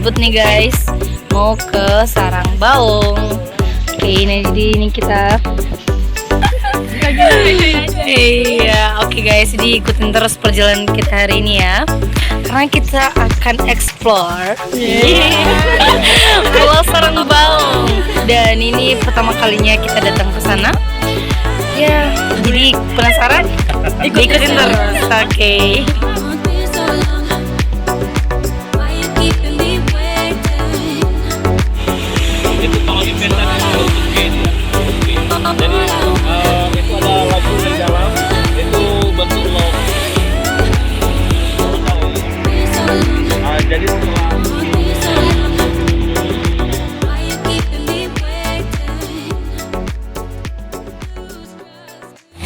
ngebut nih guys, mau ke Sarangbaung. Oke, ini kita. Iya, oke guys, jadi ikutin terus perjalanan kita hari ini ya. Karena kita akan explore Pulau Sarangbaung. Dan ini pertama kalinya kita datang ke sana. Ya, jadi penasaran? Ikutin terus. Oke. Itu kalau inventan itu untuk gate ya. Jadi itu ada lagu di dalam, itu bentuk log. Jadi setelah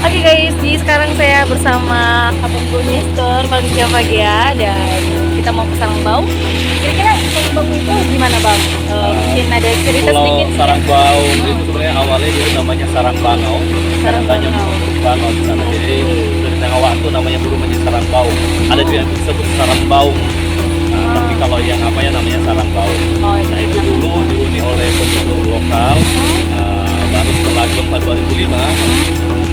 Oke guys, jadi sekarang saya bersama Abang Nestor, Bang Javagia, dan kita mau ke Sarangbaung. Kira-kira Sarangbaung itu gimana Bang? Mungkin ada cerita Pulau sedikit? Sarangbaung itu sebenarnya awalnya dulu namanya Sarangbanau. Katanya Banau di sana. Jadi dari tengah waktu namanya berubah menjadi Sarangbaung. Ada juga yang disebut Sarangbaung. Nah, tapi kalau yang apa ya namanya Sarangbaung. Oh, Nah itu dulu dihuni oleh penduduk lokal. Baru setelah gempa 2005,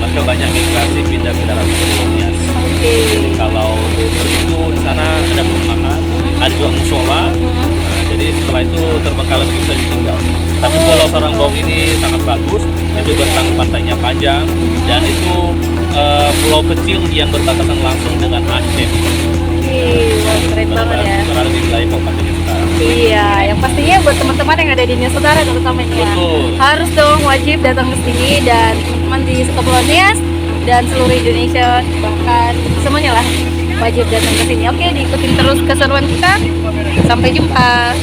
maka banyak migrasi pindah ke daerah Nias. Jadi kalau itu di sana ada perumahan, ada juga musola. Jadi setelah itu terbengkalai bisa ditinggal. Tapi Pulau Sarangbaung ini sangat bagus. Itu bentang pantainya panjang dan itu pulau kecil yang berbatasan langsung dengan Aceh. wah, keren banget ya. Berada di wilayah Kabupaten sekarang. Iya, yang pastinya buat teman-teman yang ada di Nias Utara terutama ya, Betul. harus dong wajib datang ke sini, dan teman-teman di Kepulauan Nias dan seluruh Indonesia bahkan semuanya lah wajib datang ke sini. Oke, diikutin terus keseruan kita. Sampai jumpa.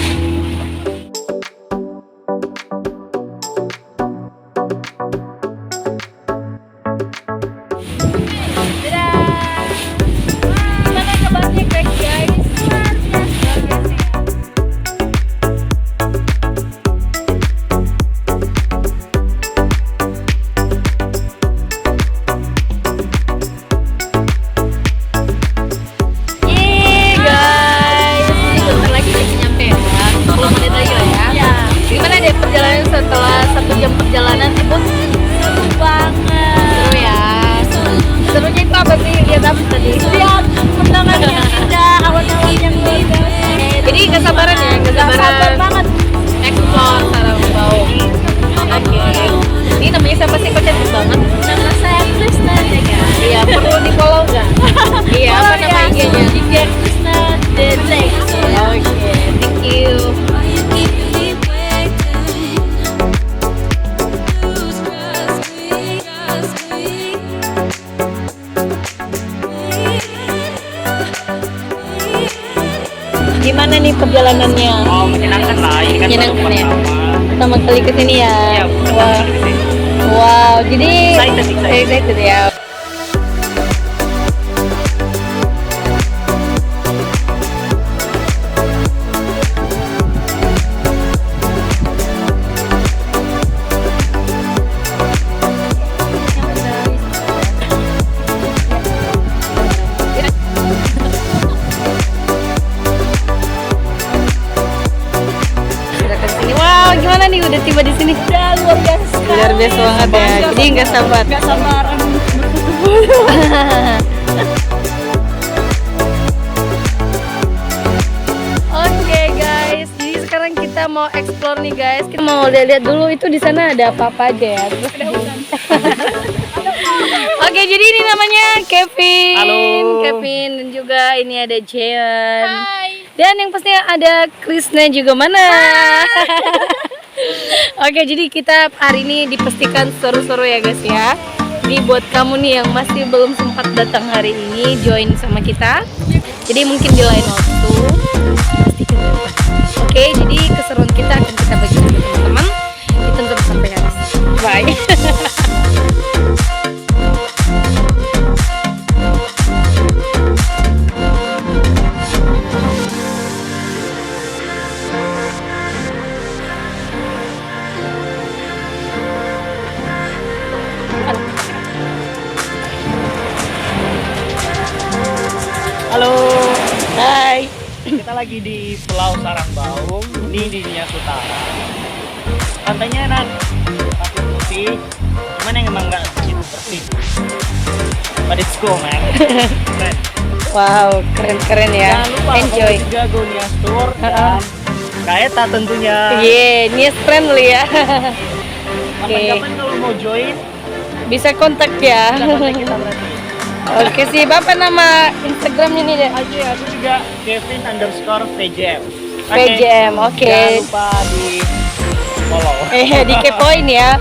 Setelah 1 jam perjalanan itu seru banget. Seru ya. Serunya itu apa sih? Lihat apa tadi? Lihat pemandangan yang indah, awan-awan yang indah. Jadi gak sabaran ya, gak sabar banget. Explore Sarangbaung. Oke. Ini namanya siapa sih? Kok cantik banget? Nama saya Krishna ya. Iya, perlu di follow nggak? Iya, apa nama IG-nya? IG Krishna The Lake. Oke, thank you. Gimana nih perjalanannya? Oh, menyenangkan lah. Ini kan Menyenangkan baru ya? pertama. Pertama kali kesini ya? Iya, pertama Wah. kali kesini. Wow, jadi Excited. excited ya. Wow, gimana nih udah tiba di sini? Ya, luar biasa. Luar biasa banget ya. Jadi nggak sabar. Nggak sabaran. Oke guys, jadi sekarang kita mau explore nih guys. Kita mau lihat-lihat dulu itu di sana ada apa-apa aja ya. Terus Oke, jadi ini namanya Kevin. Halo. Kevin, dan juga ini ada Jeon. Hai. Dan yang pastinya ada Krishna juga mana. Oke, jadi kita hari ini dipastikan seru-seru ya guys ya. Ini buat kamu nih yang masih belum sempat datang hari ini, join sama kita. Jadi mungkin di lain waktu pastikan datang. Oke, jadi keseruan kita akan kita bagi sama teman-teman. Ditonton sampai habis. Bye. Halo. Hai. Kita lagi di Pulau Sarangbaung, ini di Nias Utara. Pantainya enak, pasir putih, cuman yang emang nggak begitu bersih. But it's cool, man. Keren. Wow, keren-keren ya. Jangan lupa Enjoy. follow juga Go Nias Tour dan Kaeta tentunya. Nias friendly ya. Kapan-kapan kalau mau join, Bisa kontak ya. bisa kontak kita berarti. Oke sih, Bapak nama Instagramnya nih deh. Aja aku juga Kevin_VJM. VJM, oke. Jangan lupa di follow. Dikepoin ya.